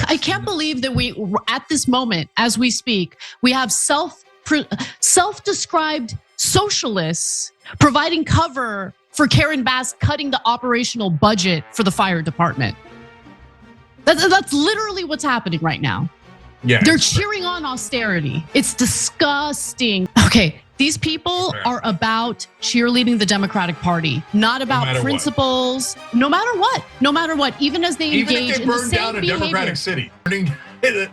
I can't believe that we, at this moment, as we speak, we have self-described socialists providing cover for Karen Bass cutting the operational budget for the fire department. That's literally what's happening right now. Yeah, they're cheering on austerity. It's disgusting. Okay, these people are about cheerleading the Democratic Party, not about principles. No matter what, even as they engage in the same behavior. Even if they burn down a Democratic city,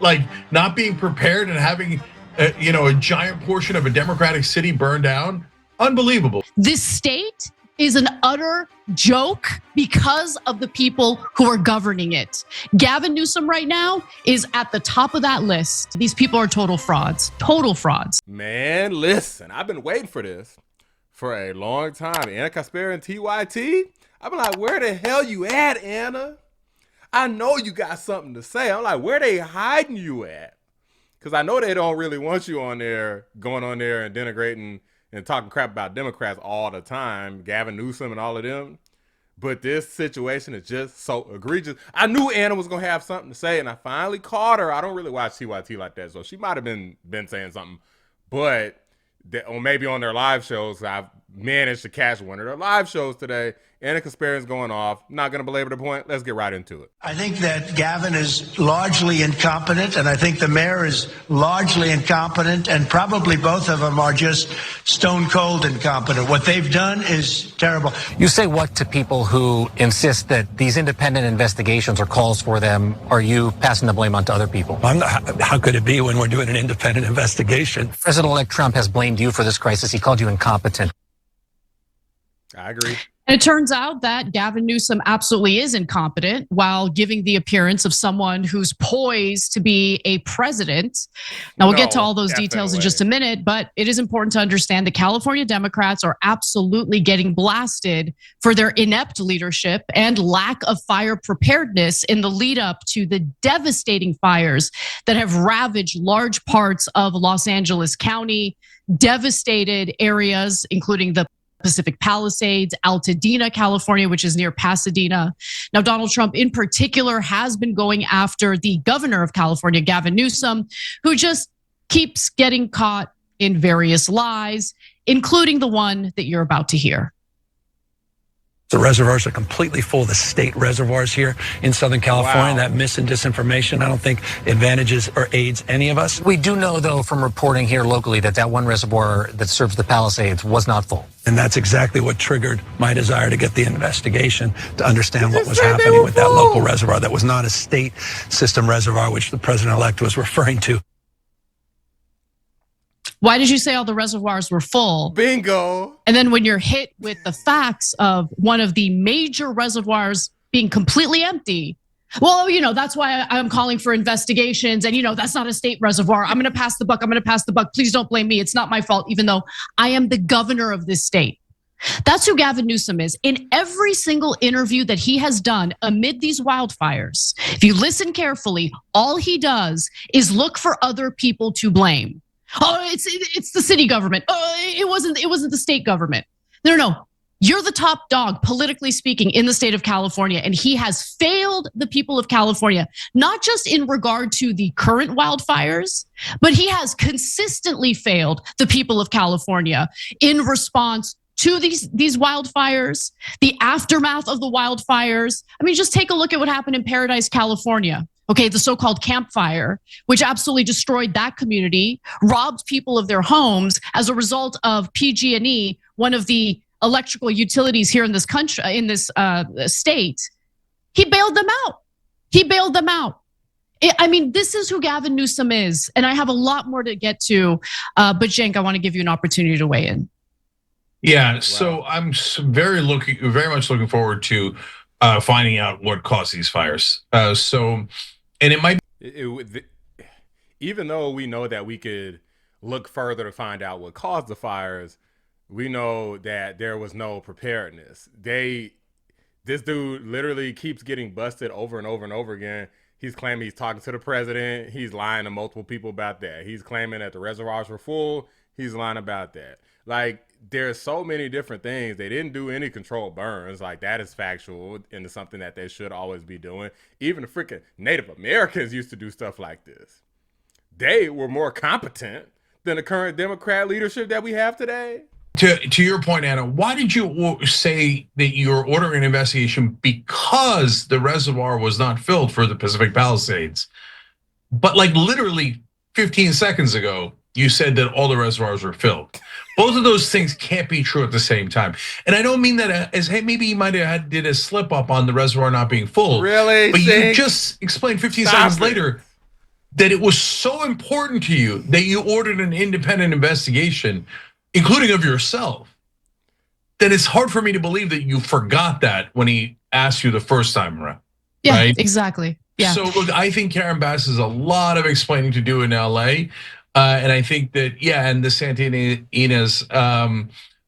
like not being prepared and having a giant portion of a Democratic city burned down, unbelievable. This state is an utter joke because of the people who are governing it. Gavin Newsom right now is at the top of that list. These people are total frauds. Man, listen, I've been waiting for this for a long time. Anna Kasparian TYT, I've been like, where the hell you at, Anna? I know you got something to say. I'm like, where they hiding you at? Because I know they don't really want you on there, going on there and denigrating and talking crap about Democrats all the time, Gavin Newsom and all of them. But this situation is just so egregious. I knew Anna was going to have something to say, and I finally caught her. I don't really watch TYT like that, so she might have been saying something. But or maybe on their live shows, I've managed to catch one of their live shows today. Anna Kasparian's going off. Not going to belabor the point. Let's get right into it. I think that Gavin is largely incompetent, and I think the mayor is largely incompetent, and probably both of them are just stone cold incompetent. What they've done is terrible. You say what to people who insist that these independent investigations or calls for them? Are you passing the blame on to other people? How could it be when we're doing an independent investigation? President-elect Trump has blamed you for this crisis. He called you incompetent. I agree. And it turns out that Gavin Newsom absolutely is incompetent while giving the appearance of someone who's poised to be a president. Now, we'll get to all those details in just a minute, but it is important to understand that California Democrats are absolutely getting blasted for their inept leadership and lack of fire preparedness in the lead up to the devastating fires that have ravaged large parts of Los Angeles County, devastated areas, including the Pacific Palisades, Altadena, California, which is near Pasadena. Now, Donald Trump in particular has been going after the governor of California, Gavin Newsom, who just keeps getting caught in various lies, including the one that you're about to hear. The reservoirs are completely full. The state reservoirs here in Southern California, that mis and disinformation, I don't think advantages or aids any of us. We do know, though, from reporting here locally that one reservoir that serves the Palisades was not full. And that's exactly what triggered my desire to get the investigation to understand what was happening with that local reservoir that was not a state system reservoir, which the president-elect was referring to. Why did you say all the reservoirs were full? Bingo. And then when you're hit with the facts of one of the major reservoirs being completely empty, well, that's why I'm calling for investigations. And, that's not a state reservoir. I'm going to pass the buck. Please don't blame me. It's not my fault, even though I am the governor of this state. That's who Gavin Newsom is. In every single interview that he has done amid these wildfires, if you listen carefully, all he does is look for other people to blame. Oh, it's the city government. Oh, it wasn't the state government. No. You're the top dog, politically speaking, in the state of California, and he has failed the people of California, not just in regard to the current wildfires, but he has consistently failed the people of California in response to these wildfires, the aftermath of the wildfires. I mean, just take a look at what happened in Paradise, California. Okay, the so-called campfire, which absolutely destroyed that community, robbed people of their homes as a result of PG&E, one of the electrical utilities here in this country, in this state. He bailed them out. I mean, this is who Gavin Newsom is, and I have a lot more to get to, but Cenk, I want to give you an opportunity to weigh in. Yeah, so I'm very much looking forward to finding out what caused these fires. And it might even though we know that we could look further to find out what caused the fires, we know that there was no preparedness. This dude literally keeps getting busted over and over and over again. He's claiming he's talking to the president. He's lying to multiple people about that. He's claiming that the reservoirs were full. he's lying about that. Like, there's so many different things. They didn't do any controlled burns. Like, that is factual and it's something that they should always be doing. Even the freaking Native Americans used to do stuff like this. They were more competent than the current Democrat leadership that we have today. To your point, Anna, why did you say that you're ordering an investigation because the reservoir was not filled for the Pacific Palisades? But like literally 15 seconds ago, you said that all the reservoirs were filled. Both of those things can't be true at the same time. And I don't mean that as, hey, maybe you might have did a slip up on the reservoir not being full. Really? But you just explained 15 seconds later that it was so important to you that you ordered an independent investigation, including of yourself, that it's hard for me to believe that you forgot that when he asked you the first time around. Yeah, right? exactly. Yeah. So look, I think Karen Bass has a lot of explaining to do in LA. And I think that, yeah, and the Santa Ynez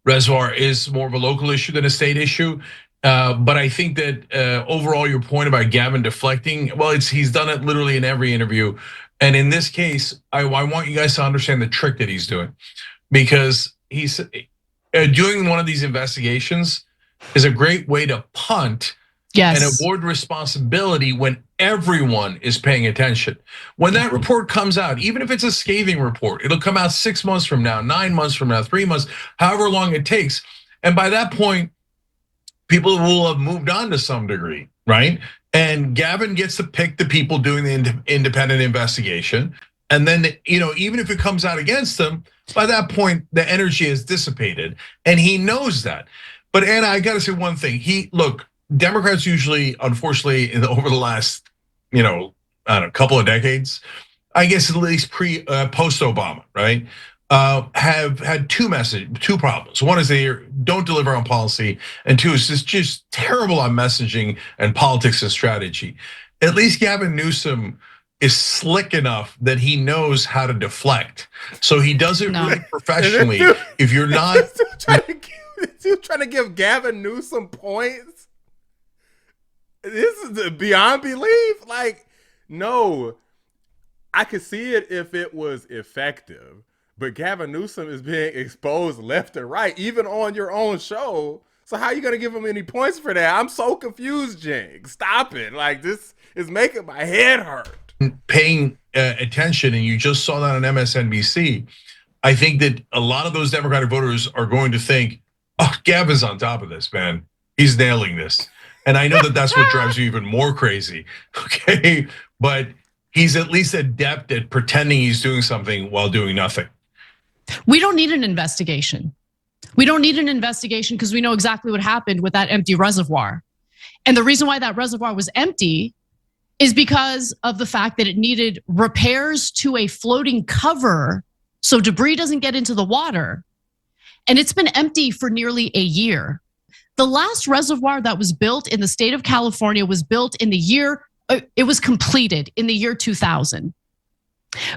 reservoir is more of a local issue than a state issue. But I think that overall, your point about Gavin deflecting, well, he's done it literally in every interview. And in this case, I want you guys to understand the trick that he's doing, because he's doing one of these investigations is a great way to punt and avoid responsibility when everyone is paying attention. When that report comes out, even if it's a scathing report, it'll come out 6 months from now, 9 months from now, 3 months, however long it takes. And by that point, people will have moved on to some degree, right? And Gavin gets to pick the people doing the independent investigation. And then, even if it comes out against him, by that point, the energy has dissipated. And he knows that. But Anna, I gotta say one thing. Look, Democrats usually, unfortunately, over the last, I don't know, couple of decades, I guess at least post-Obama, right? Have had two problems. One is they don't deliver on policy, and two is just terrible on messaging and politics and strategy. At least Gavin Newsom is slick enough that he knows how to deflect. So he does it really professionally. If you're not trying to give Gavin Newsom points, this is beyond belief. Like, no, I could see it if it was effective. But Gavin Newsom is being exposed left and right, even on your own show. So how are you gonna give him any points for that? I'm so confused, Jing. Stop it. Like, this is making my head hurt. Paying attention, and you just saw that on MSNBC. I think that a lot of those Democratic voters are going to think, oh, Gavin's on top of this, man. He's nailing this. And I know that that's what drives you even more crazy, okay? But he's at least adept at pretending he's doing something while doing nothing. We don't need an investigation. We don't need an investigation because we know exactly what happened with that empty reservoir. And the reason why that reservoir was empty is because of the fact that it needed repairs to a floating cover so debris doesn't get into the water. And it's been empty for nearly a year. The last reservoir that was built in the state of California was built in the year, it was completed in the year 2000.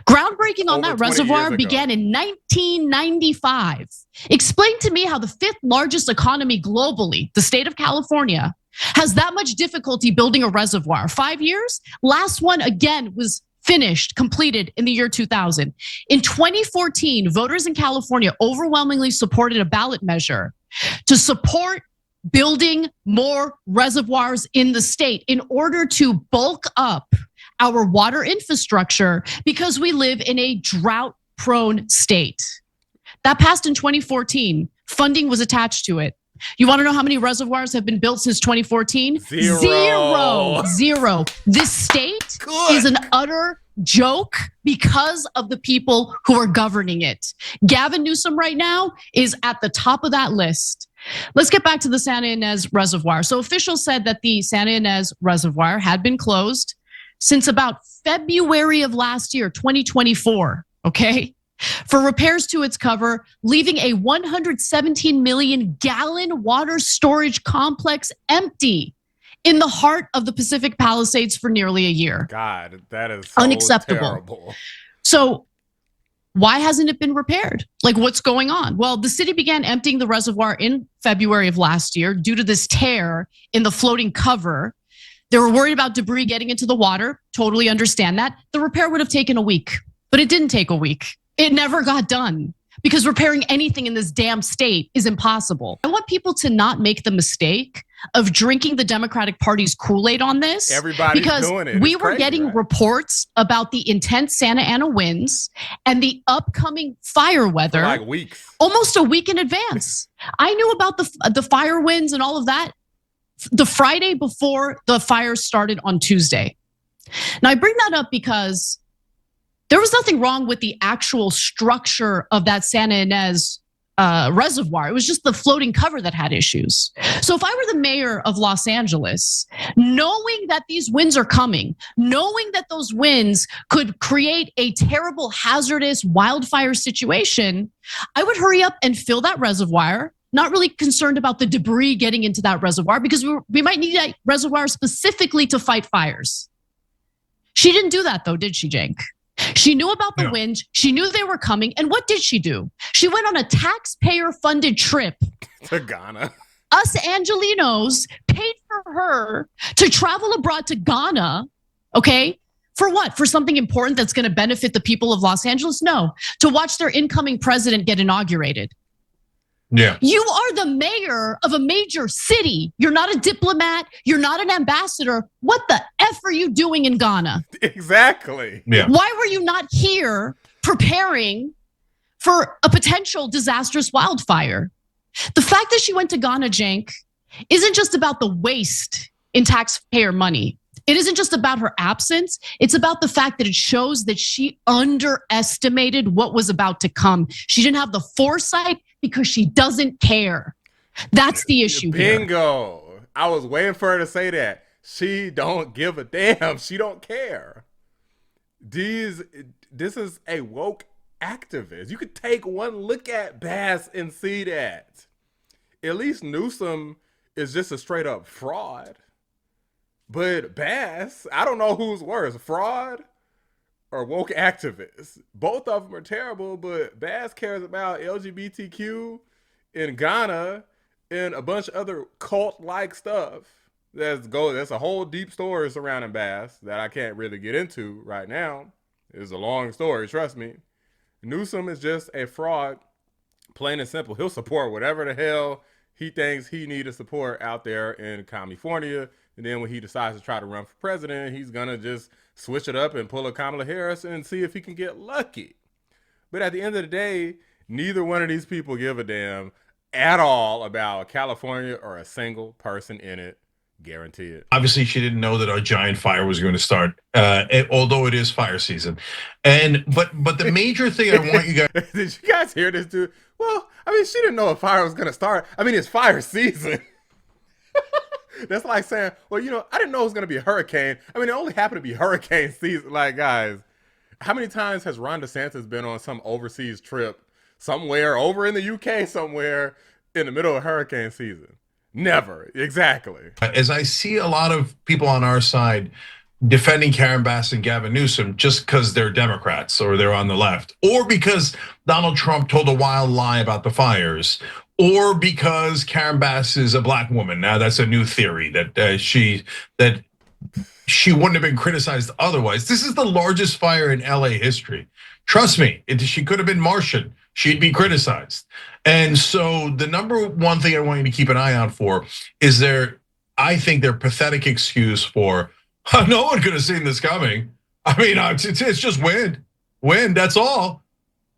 Groundbreaking on that reservoir began in 1995. Explain to me how the 5th largest economy globally, the state of California, has that much difficulty building a reservoir. 5 years? Last one again was finished, completed in the year 2000. In 2014, voters in California overwhelmingly supported a ballot measure to support building more reservoirs in the state in order to bulk up our water infrastructure because we live in a drought-prone state. That passed in 2014. Funding was attached to it. You want to know how many reservoirs have been built since 2014? Zero. This state is an utter joke because of the people who are governing it. Gavin Newsom right now is at the top of that list. Let's get back to the Santa Ynez Reservoir. So officials said that the Santa Ynez Reservoir had been closed since about February of last year, 2024, okay? For repairs to its cover, leaving a 117 million gallon water storage complex empty in the heart of the Pacific Palisades for nearly a year. God, that is so unacceptable. Terrible. So why hasn't it been repaired? Like, what's going on? Well, the city began emptying the reservoir in February of last year due to this tear in the floating cover. They were worried about debris getting into the water. Totally understand that. The repair would have taken a week, but it didn't take a week. It never got done. because repairing anything in this damn state is impossible. I want people to not make the mistake of drinking the Democratic Party's Kool-Aid on this. Everybody's doing it. We It's were crazy, getting right? reports about the intense Santa Ana winds and the upcoming fire weather For like weeks. almost a week in advance. I knew about the fire winds and all of that the Friday before the fires started on Tuesday. Now I bring that up because there was nothing wrong with the actual structure of that Santa Ynez reservoir. It was just the floating cover that had issues. So if I were the mayor of Los Angeles, knowing that these winds are coming, knowing that those winds could create a terrible, hazardous wildfire situation, I would hurry up and fill that reservoir. Not really concerned about the debris getting into that reservoir because we might need that reservoir specifically to fight fires. She didn't do that though, did she, Cenk? She knew about the winds. She knew they were coming. And what did she do? She went on a taxpayer-funded trip To Ghana. Us Angelinos paid for her to travel abroad to Ghana, okay? For what? For something important that's gonna benefit the people of Los Angeles? No, to watch their incoming president get inaugurated. Yeah. You are the mayor of a major city. You're not a diplomat. You're not an ambassador. What the F are you doing in Ghana? Exactly. Yeah. Why were you not here preparing for a potential disastrous wildfire? The fact that she went to Ghana, Cenk, isn't just about the waste in taxpayer money. It isn't just about her absence. It's about the fact that it shows that she underestimated what was about to come. She didn't have the foresight because she doesn't care. That's the issue here. Bingo. I was waiting for her to say that. She don't give a damn. She don't care. This is a woke activist. You could take one look at Bass and see that. At least Newsom is just a straight up fraud. But Bass, I don't know who's worse, fraud or woke activists. Both of them are terrible, but Bass cares about LGBTQ in Ghana and a bunch of other cult-like stuff. That's a whole deep story surrounding Bass that I can't really get into right now. It's a long story, trust me. Newsom is just a fraud, plain and simple. He'll support whatever the hell he thinks he needs to support out there in California. And then when he decides to try to run for president, he's going to just switch it up and pull a Kamala Harris and see if he can get lucky. But at the end of the day, neither one of these people give a damn at all about California or a single person in it. Guarantee it. Obviously, she didn't know that a giant fire was going to start, although it is fire season. But the major thing I want you guys did you guys hear this dude? Well, I mean, she didn't know a fire was going to start. I mean, it's fire season. That's like saying, well, you know, I didn't know it was going to be a hurricane. I mean, it only happened to be hurricane season. Like, guys, how many times has Ron DeSantis been on some overseas trip somewhere over in the UK somewhere in the middle of hurricane season? Never. Exactly. As I see a lot of people on our side defending Karen Bass and Gavin Newsom just because they're Democrats or they're on the left, or because Donald Trump told a wild lie about the fires, or because Karen Bass is a black woman. Now that's a new theory that she wouldn't have been criticized otherwise. This is the largest fire in LA history. Trust me, she could have been Martian. She'd be criticized. And so the number one thing I want you to keep an eye out for is I think their pathetic excuse for, no one could have seen this coming. I mean, it's just wind, that's all.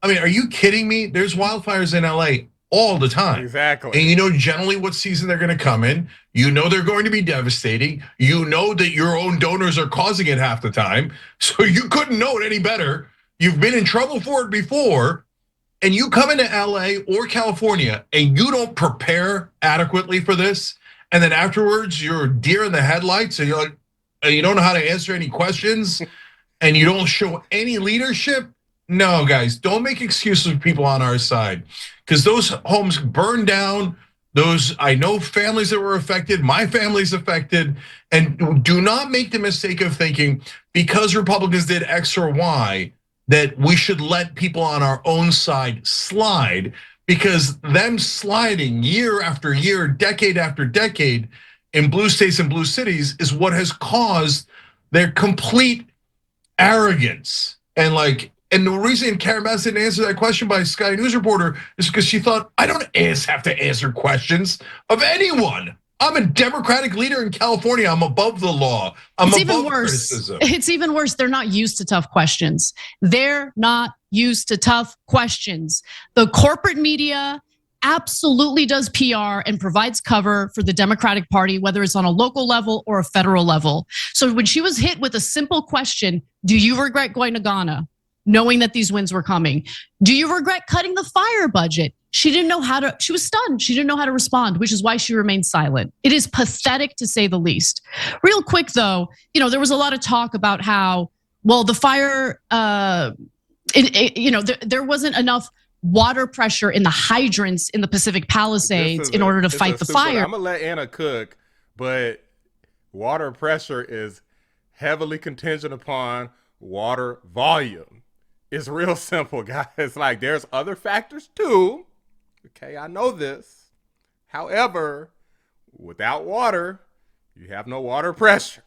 I mean, are you kidding me? There's wildfires in LA all the time. Exactly. And you know generally what season they're gonna come in. You know they're going to be devastating. You know that your own donors are causing it half the time. So you couldn't know it any better. You've been in trouble for it before. And you come into LA or California and you don't prepare adequately for this. And then afterwards you're a deer in the headlights and you're like, you don't know how to answer any questions and you don't show any leadership. No, guys, don't make excuses for people on our side because those homes burned down. I know families that were affected, my family's affected, and do not make the mistake of thinking because Republicans did X or Y, that we should let people on our own side slide, because them sliding year after year, decade after decade in blue states and blue cities is what has caused their complete arrogance. And like, And the reason Karen Bass didn't answer that question by Sky News reporter is because she thought, I don't have to answer questions of anyone. I'm a Democratic leader in California. I'm above the law. I'm above criticism. It's even worse. They're not used to tough questions. They're not used to tough questions. The corporate media absolutely does PR and provides cover for the Democratic Party, whether it's on a local level or a federal level. So when she was hit with a simple question, do you regret going to Ghana, knowing that these winds were coming? Do you regret cutting the fire budget? She didn't know how to, she was stunned. She didn't know how to respond, which is why she remained silent. It is pathetic to say the least. Real quick though, there was a lot of talk about how, well, the fire, there wasn't enough water pressure in the hydrants in the Pacific Palisades in order to fight the fire. I'm gonna let Anna cook, but water pressure is heavily contingent upon water volume. It's real simple, guys. Like, there's other factors too. Okay, I know this. However, without water, you have no water pressure.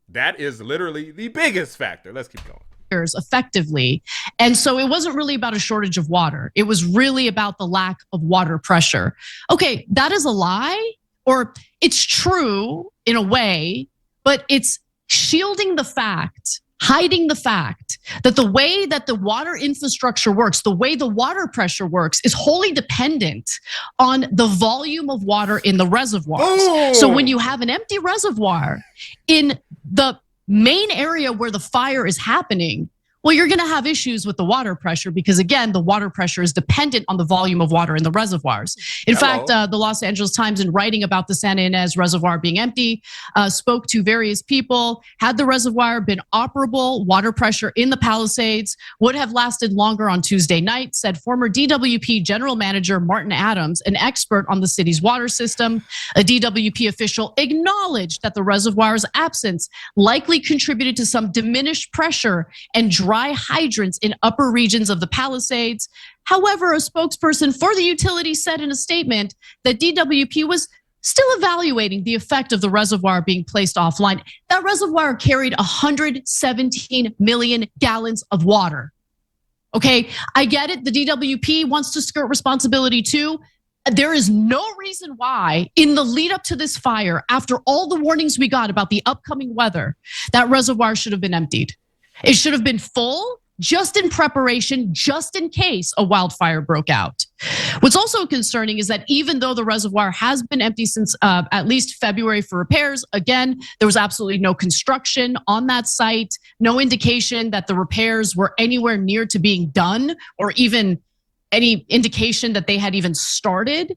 That is literally the biggest factor. Let's keep going. Effectively. And so it wasn't really about a shortage of water. It was really about the lack of water pressure. Okay, that is a lie, or it's true in a way, but it's shielding the fact, hiding the fact that the way that the water infrastructure works, the way the water pressure works is wholly dependent on the volume of water in the reservoirs. Oh. So when you have an empty reservoir in the main area where the fire is happening, well, you're gonna have issues with the water pressure because again, the water pressure is dependent on the volume of water in the reservoirs. In fact, the Los Angeles Times, in writing about the Santa Ynez Reservoir being empty, spoke to various people. Had the reservoir been operable, water pressure in the Palisades would have lasted longer on Tuesday night, said former DWP General Manager Martin Adams, an expert on the city's water system. A DWP official acknowledged that the reservoir's absence likely contributed to some diminished pressure and dry hydrants in upper regions of the Palisades. However, a spokesperson for the utility said in a statement that DWP was still evaluating the effect of the reservoir being placed offline. That reservoir carried 117 million gallons of water. Okay, I get it. The DWP wants to skirt responsibility too. There is no reason why in the lead up to this fire, after all the warnings we got about the upcoming weather, that reservoir should have been emptied. It should have been full, just in preparation, just in case a wildfire broke out. What's also concerning is that even though the reservoir has been empty since at least February for repairs, again, there was absolutely no construction on that site, no indication that the repairs were anywhere near to being done or even any indication that they had even started.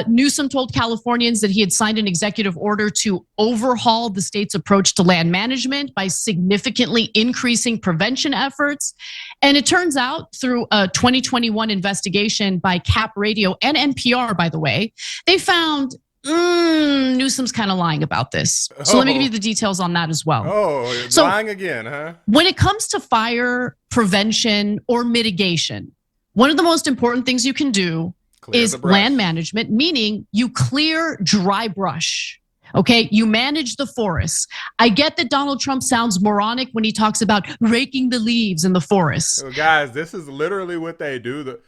Newsom told Californians that he had signed an executive order to overhaul the state's approach to land management by significantly increasing prevention efforts. And it turns out through a 2021 investigation by Cap Radio and NPR, by the way, they found Newsom's kind of lying about this. So let me give you the details on that as well. Oh, so, lying again, huh? When it comes to fire prevention or mitigation, one of the most important things you can do is land management, meaning you clear dry brush. Okay, you manage the forests. I get that Donald Trump sounds moronic when he talks about raking the leaves in the forest. So guys, this is literally what they do.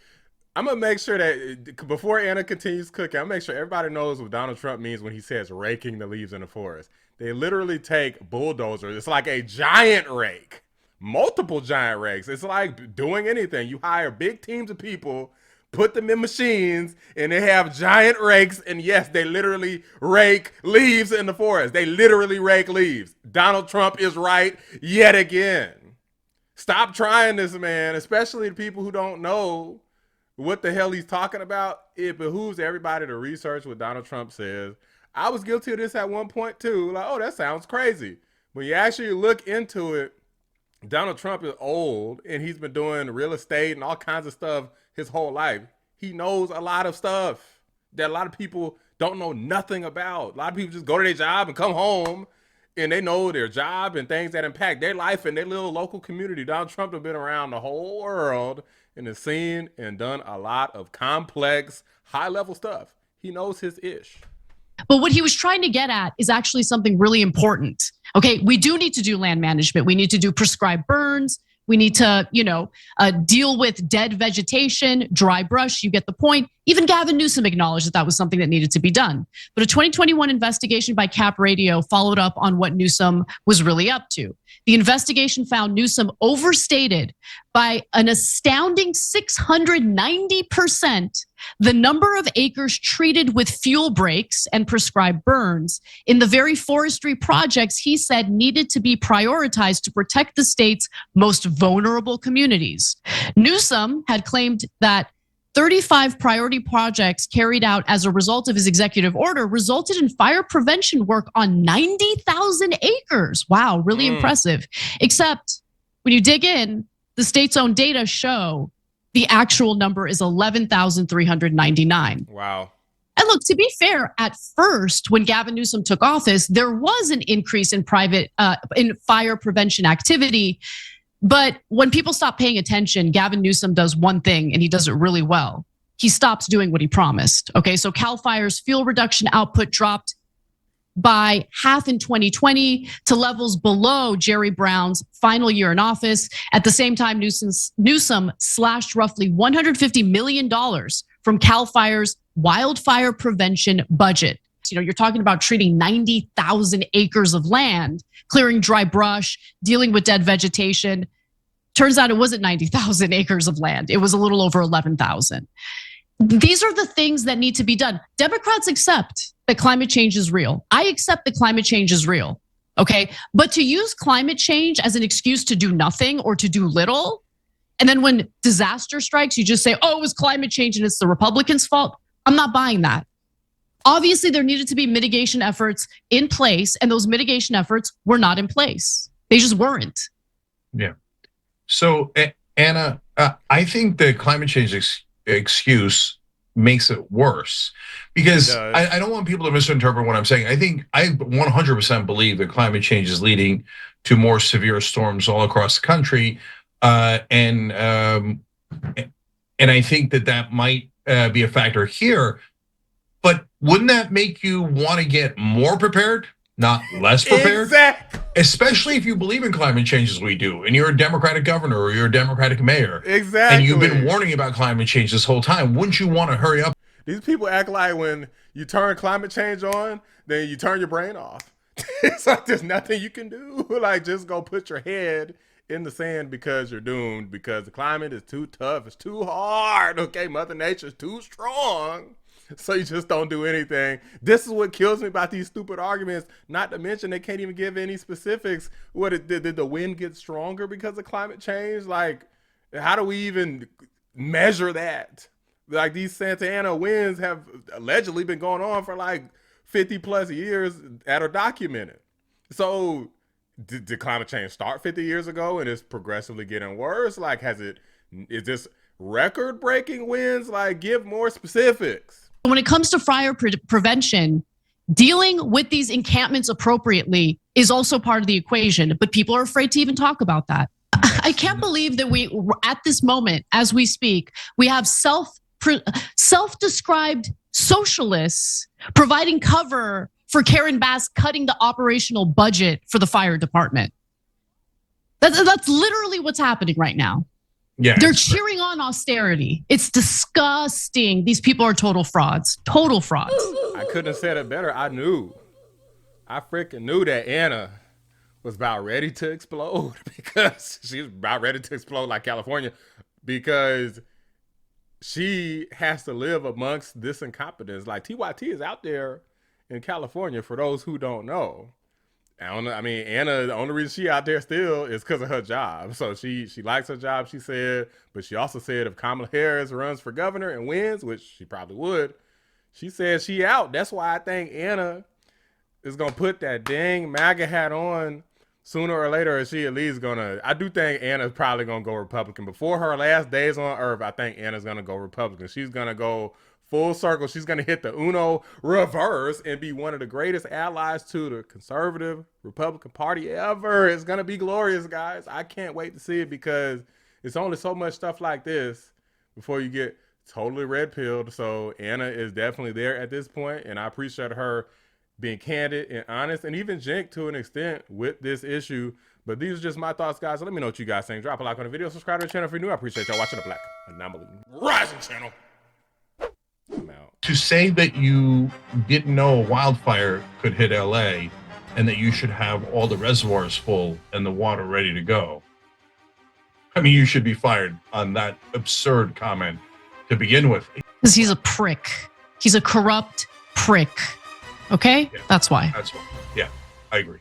I'm gonna make sure that before Anna continues cooking, I'll make sure everybody knows what Donald Trump means when he says raking the leaves in the forest. They literally take bulldozers. It's like a giant rake. Multiple giant rakes. It's like doing anything. You hire big teams of people, put them in machines, and they have giant rakes. And yes, they literally rake leaves in the forest. They literally rake leaves. Donald Trump is right yet again. Stop trying this, man, especially the people who don't know what the hell he's talking about. It behooves everybody to research what Donald Trump says. I was guilty of this at one point too. Like, oh, that sounds crazy. When you actually look into it, Donald Trump is old and he's been doing real estate and all kinds of stuff his whole life. He knows a lot of stuff that a lot of people don't know nothing about. A lot of people just go to their job and come home and they know their job and things that impact their life and their little local community. Donald Trump has been around the whole world and has seen and done a lot of complex, high-level stuff. He knows his ish. But what he was trying to get at is actually something really important. Okay, we do need to do land management. We need to do prescribed burns. We need to, deal with dead vegetation, dry brush. You get the point. Even Gavin Newsom acknowledged that was something that needed to be done. But a 2021 investigation by Cap Radio followed up on what Newsom was really up to. The investigation found Newsom overstated by an astounding 690% the number of acres treated with fuel breaks and prescribed burns in the very forestry projects he said needed to be prioritized to protect the state's most vulnerable communities. Newsom had claimed that 35 priority projects carried out as a result of his executive order resulted in fire prevention work on 90,000 acres. Wow, really impressive. Except when you dig in, the state's own data show the actual number is 11,399. Wow. And look, to be fair, at first, when Gavin Newsom took office, there was an increase in in fire prevention activity. But when people stop paying attention, Gavin Newsom does one thing and he does it really well. He stops doing what he promised. Okay, so Cal Fire's fuel reduction output dropped by half in 2020 to levels below Jerry Brown's final year in office. At the same time, Newsom slashed roughly $150 million from Cal Fire's wildfire prevention budget. You're talking about treating 90,000 acres of land, clearing dry brush, dealing with dead vegetation. Turns out it wasn't 90,000 acres of land. It was a little over 11,000. These are the things that need to be done. Democrats accept that climate change is real. I accept that climate change is real, okay? But to use climate change as an excuse to do nothing or to do little, and then when disaster strikes, you just say, oh, it was climate change and it's the Republicans' fault. I'm not buying that. Obviously, there needed to be mitigation efforts in place, and those mitigation efforts were not in place. They just weren't. Yeah. So, Anna, I think the climate change excuse makes it worse because I don't want people to misinterpret what I'm saying. I 100% believe that climate change is leading to more severe storms all across the country, and I think that might be a factor here. But wouldn't that make you want to get more prepared, not less prepared? Exactly. Especially if you believe in climate change as we do, and you're a Democratic governor or you're a Democratic mayor. Exactly. And you've been warning about climate change this whole time. Wouldn't you want to hurry up? These people act like when you turn climate change on, then you turn your brain off. It's like there's nothing you can do. Like just go put your head in the sand because you're doomed because the climate is too tough. It's too hard. Okay, Mother Nature's too strong. So you just don't do anything. This is what kills me about these stupid arguments. Not to mention they can't even give any specifics. Did the wind get stronger because of climate change? Like, how do we even measure that? Like these Santa Ana winds have allegedly been going on for like 50 plus years that are documented. So did climate change start 50 years ago and it's progressively getting worse? Like, is this record breaking winds? Like, give more specifics. When it comes to fire prevention, dealing with these encampments appropriately is also part of the equation, but people are afraid to even talk about that. I can't believe that we, at this moment, as we speak, we have self-described socialists providing cover for Karen Bass cutting the operational budget for the fire department. That's literally what's happening right now. Yeah, they're cheering on austerity. It's disgusting. These people are total frauds. Total frauds. I couldn't have said it better. I freaking knew that Anna was about ready to explode because she's about ready to explode like California because she has to live amongst this incompetence. Like TYT is out there in California for those who don't know. I mean, Anna, the only reason she out there still is because of her job. So she likes her job, she said, but she also said if Kamala Harris runs for governor and wins, which she probably would, she said she out. That's why I think Anna is going to put that dang MAGA hat on sooner or later. Or she at least I do think Anna's probably going to go Republican. Before her last days on earth, I think Anna's going to go Republican. She's going to go full circle. She's going to hit the Uno reverse and be one of the greatest allies to the conservative Republican Party ever. It's going to be glorious, guys. I can't wait to see it because it's only so much stuff like this before you get totally red-pilled. So Anna is definitely there at this point, and I appreciate her being candid and honest and even jank to an extent with this issue. But these are just my thoughts, guys. So let me know what you guys think. Drop a like on the video, subscribe to the channel if you're new. I appreciate y'all watching the Black Anomaly Rising channel. I'm out. To say that you didn't know a wildfire could hit LA and that you should have all the reservoirs full and the water ready to go. I mean, you should be fired on that absurd comment to begin with. Because he's a prick. He's a corrupt prick. Okay? Yeah. That's why. That's why. Yeah, I agree.